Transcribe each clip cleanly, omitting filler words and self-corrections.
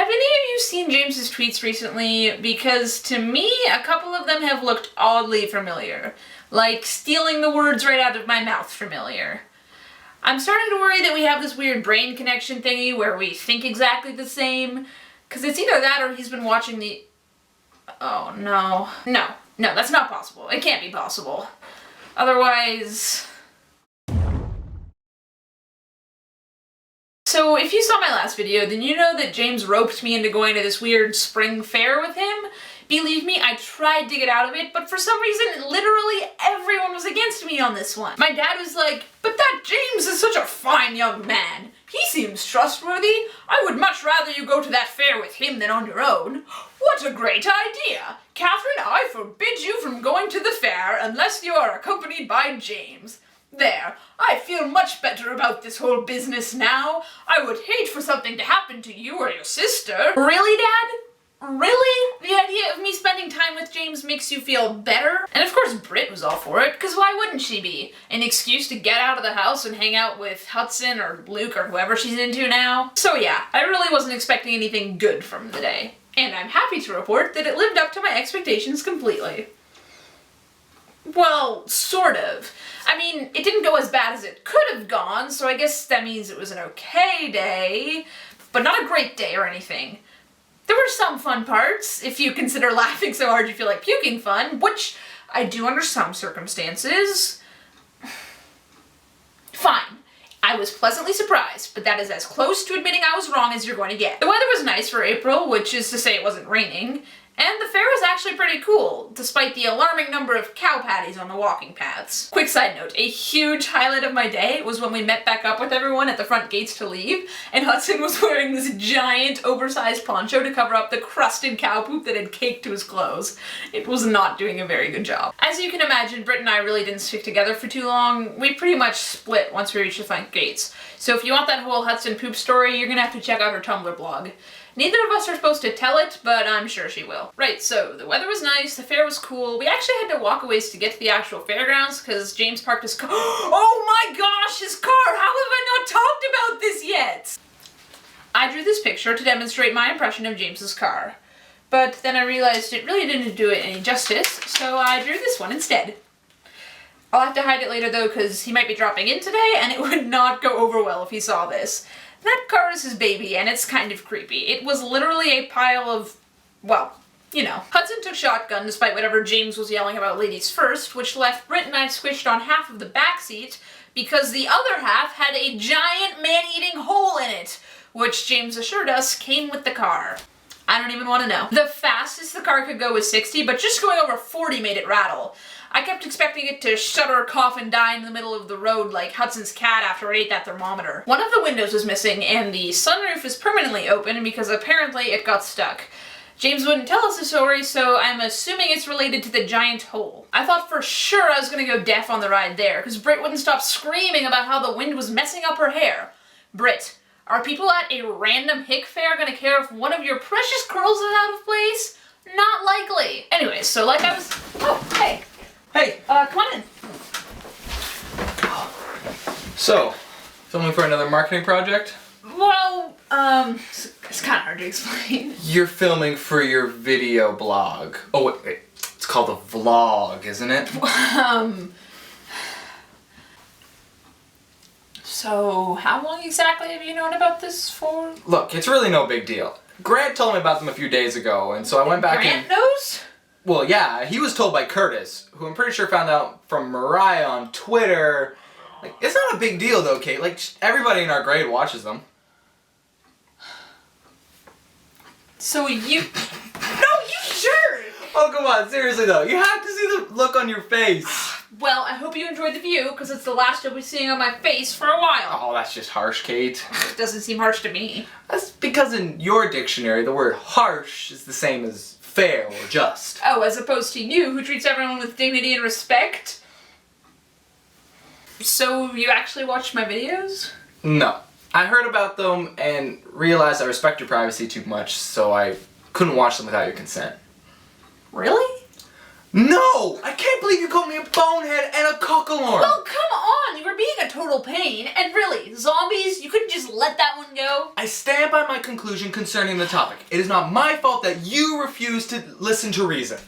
any of you seen James's tweets recently? Because to me, a couple of them have looked oddly familiar. Like stealing the words right out of my mouth familiar. I'm starting to worry that we have this weird brain connection thingy where we think exactly the same. Because it's either that or he's been watching the... Oh, no. No, that's not possible. It can't be possible. Otherwise... So if you saw my last video, then you know that James roped me into going to this weird spring fair with him. Believe me, I tried to get out of it, but for some reason, literally everyone was against me on this one. My dad was like, "But that James is such a fine young man. He seems trustworthy. I would much rather you go to that fair with him than on your own. What a great idea! Catherine, I forbid you from going to the fair unless you are accompanied by James. There, I feel much better about this whole business now. I would hate for something to happen to you or your sister." Really, Dad? Really? The idea of me spending time with James makes you feel better? And of course Britt was all for it, because why wouldn't she be? An excuse to get out of the house and hang out with Hudson or Luke or whoever she's into now? So yeah, I really wasn't expecting anything good from the day. And I'm happy to report that it lived up to my expectations completely. Well, sort of. I mean, it didn't go as bad as it could have gone, so I guess that means it was an okay day, but not a great day or anything. There were some fun parts, if you consider laughing so hard you feel like puking fun, which I do under some circumstances. Fine. I was pleasantly surprised, but that is as close to admitting I was wrong as you're going to get. The weather was nice for April, which is to say it wasn't raining. And the fair was actually pretty cool, despite the alarming number of cow patties on the walking paths. Quick side note, a huge highlight of my day was when we met back up with everyone at the front gates to leave, and Hudson was wearing this giant, oversized poncho to cover up the crusted cow poop that had caked to his clothes. It was not doing a very good job. As you can imagine, Britt and I really didn't stick together for too long. We pretty much split once we reached the front gates. So if you want that whole Hudson poop story, you're gonna have to check out her Tumblr blog. Neither of us are supposed to tell it, but I'm sure she will. Right, so the weather was nice, the fair was cool. We actually had to walk a ways to get to the actual fairgrounds because James parked his car. Oh my gosh, his car! How have I not talked about this yet? I drew this picture to demonstrate my impression of James's car. But then I realized it really didn't do it any justice, so I drew this one instead. I'll have to hide it later though because he might be dropping in today and it would not go over well if he saw this. That car is his baby, and it's kind of creepy. It was literally a pile of, well, you know. Hudson took shotgun despite whatever James was yelling about ladies first, which left Britt and I squished on half of the back seat because the other half had a giant man-eating hole in it, which James assured us came with the car. I don't even want to know. The fastest the car could go was 60, but just going over 40 made it rattle. I kept expecting it to shudder, cough, and die in the middle of the road like Hudson's cat after it ate that thermometer. One of the windows was missing, and the sunroof is permanently open because apparently it got stuck. James wouldn't tell us the story, so I'm assuming it's related to the giant hole. I thought for sure I was gonna go deaf on the ride there, because Britt wouldn't stop screaming about how the wind was messing up her hair. Britt, are people at a random hick fair gonna care if one of your precious curls is out of place? Not likely. Anyways, so like I was... Oh, hey. Hey! Come on in. So, filming for another marketing project? Well, it's kind of hard to explain. You're filming for your video blog. Oh, wait, it's called a vlog, isn't it? So, how long exactly have you known about this for? Look, it's really no big deal. Grant told me about them a few days ago, and so I went back Grant knows? Well, yeah, he was told by Curtis, who I'm pretty sure found out from Mariah on Twitter. Like, it's not a big deal though, Kate. Like, everybody in our grade watches them. So you... No, you sure? Oh, come on, seriously though. You have to see the look on your face. Well, I hope you enjoyed the view, because it's the last you'll be seeing on my face for a while. Oh, that's just harsh, Kate. It doesn't seem harsh to me. That's because in your dictionary, the word harsh is the same as fair or just. Oh, as opposed to you, who treats everyone with dignity and respect? So, you actually watched my videos? No. I heard about them and realized I respect your privacy too much, so I couldn't watch them without your consent. Really? No! I can't believe you called me a bonehead and a cockalorn! Well, come on! You were being a total pain. And really, zombies, you couldn't just let that one go? I stand by my conclusion concerning the topic. It is not my fault that you refuse to listen to reason.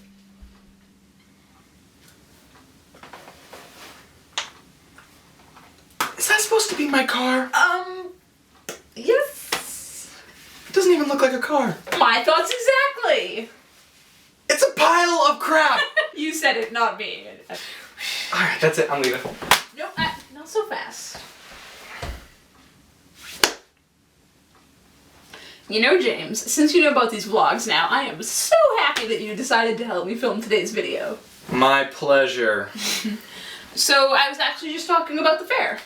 Is that supposed to be my car? Yes. It doesn't even look like a car. My thoughts exactly. It's a pile of crap. You said it, not me. Alright, that's it. I'm leaving. Nope, not so fast. You know, James, since you know about these vlogs now, I am so happy that you decided to help me film today's video. My pleasure. So, I was actually just talking about the fair.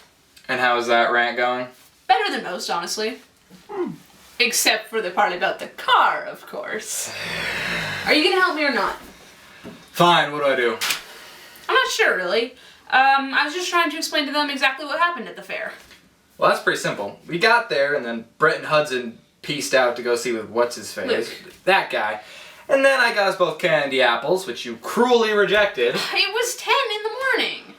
And how is that rant going? Better than most, honestly. Except for the part about the car, of course. Are you gonna help me or not? Fine, what do I do? I'm not sure, really. I was just trying to explain to them exactly what happened at the fair. Well, that's pretty simple. We got there, and then Brett and Hudson pieced out to go see with what's-his-face. Luke. That guy. And then I got us both candy apples, which you cruelly rejected. It was 10 in the morning.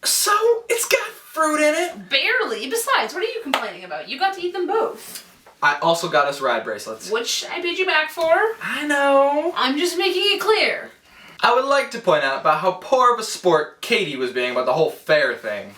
So, it's got fruit in it. Barely. Besides, what are you complaining about? You got to eat them both. I also got us ride bracelets. Which I paid you back for. I know. I'm just making it clear. I would like to point out about how poor of a sport Katie was being about the whole fair thing.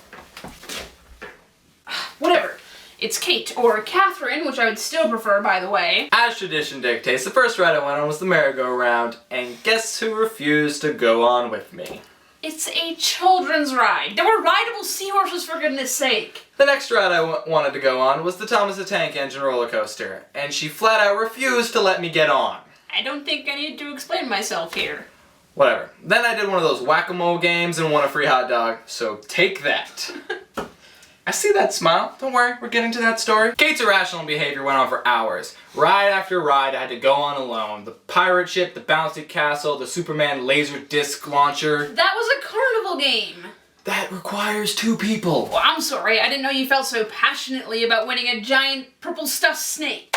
Whatever. It's Kate, or Catherine, which I would still prefer, by the way. As tradition dictates, the first ride I went on was the merry-go-round, and guess who refused to go on with me? It's a children's ride. There were rideable seahorses, for goodness sake. The next ride I wanted to go on was the Thomas the Tank Engine roller coaster, and she flat out refused to let me get on. I don't think I need to explain myself here. Whatever. Then I did one of those whack-a-mole games and won a free hot dog, so take that. I see that smile. Don't worry, we're getting to that story. Kate's irrational behavior went on for hours. Ride after ride I had to go on alone. The pirate ship, the bouncy castle, the Superman laser disc launcher. That was a carnival game. That requires 2 people. Well, I'm sorry. I didn't know you felt so passionately about winning a giant purple stuffed snake.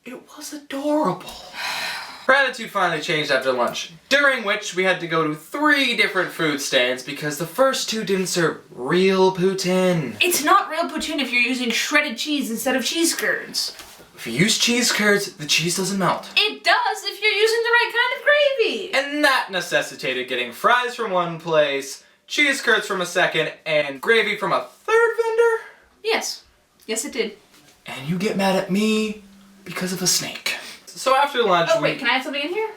It was adorable. Her attitude finally changed after lunch, during which we had to go to 3 different food stands because the first 2 didn't serve real poutine. It's not real poutine if you're using shredded cheese instead of cheese curds. If you use cheese curds, the cheese doesn't melt. It does if you're using the right kind of gravy. And that necessitated getting fries from one place, cheese curds from a second, and gravy from a third vendor? Yes. Yes, it did. And you get mad at me because of a snake. So after lunch, Oh, wait, can I add something in here?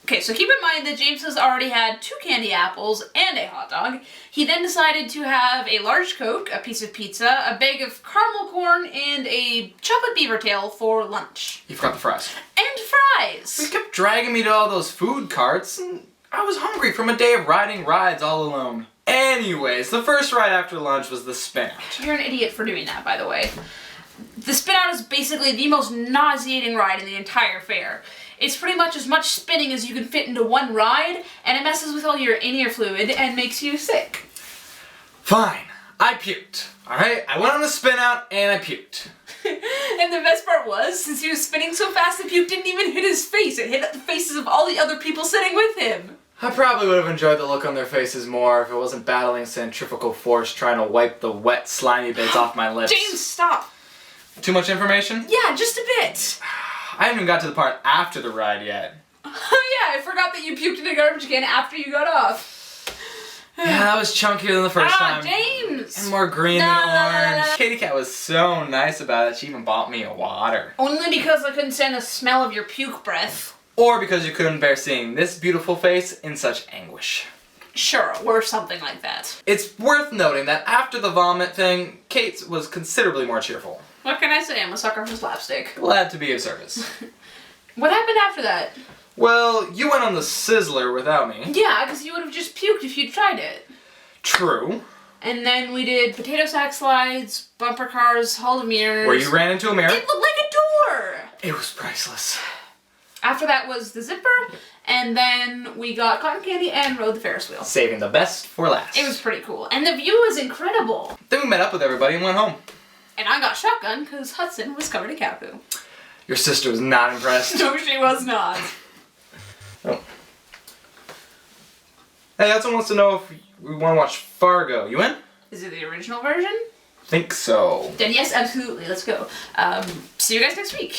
Okay, so keep in mind that James has already had 2 candy apples and a hot dog. He then decided to have a large Coke, a piece of pizza, a bag of caramel corn, and a chocolate beaver tail for lunch. You forgot the fries. And fries! He kept dragging me to all those food carts, and I was hungry from a day of riding rides all alone. Anyways, the first ride after lunch was the spin out. You're an idiot for doing that, by the way. The spin out is basically the most nauseating ride in the entire fair. It's pretty much as much spinning as you can fit into one ride, and it messes with all your in-ear fluid and makes you sick. Fine, I puked. Alright, I went on the spin out and I puked. And the best part was, since he was spinning so fast, the puke didn't even hit his face. It hit the faces of all the other people sitting with him. I probably would have enjoyed the look on their faces more if it wasn't battling centrifugal force trying to wipe the wet, slimy bits off my lips. James, stop. Too much information? Yeah, just a bit. I haven't even got to the part after the ride yet. Oh yeah, I forgot that you puked in a garbage can after you got off. Yeah, that was chunkier than the first time. James! And more green than orange. No. Katie Cat was so nice about it, she even bought me a water. Only because I couldn't stand the smell of your puke breath. Or because you couldn't bear seeing this beautiful face in such anguish. Sure, or something like that. It's worth noting that after the vomit thing, Kate was considerably more cheerful. What can I say? I'm a sucker for slapstick. Glad to be of service. What happened after that? Well, you went on the Sizzler without me. Yeah, because you would have just puked if you'd tried it. True. And then we did potato sack slides, bumper cars, Hall of Mirrors. Where you ran into a mirror. It looked like a door! It was priceless. After that was the zipper, and then we got cotton candy and rode the Ferris wheel. Saving the best for last. It was pretty cool. And the view was incredible. Then we met up with everybody and went home. And I got shotgun because Hudson was covered in cat poo. Your sister was not impressed. No, she was not. Oh. Hey, Hudson wants to know if we want to watch Fargo. You in? Is it the original version? Think so. Then yes, absolutely. Let's go. See you guys next week.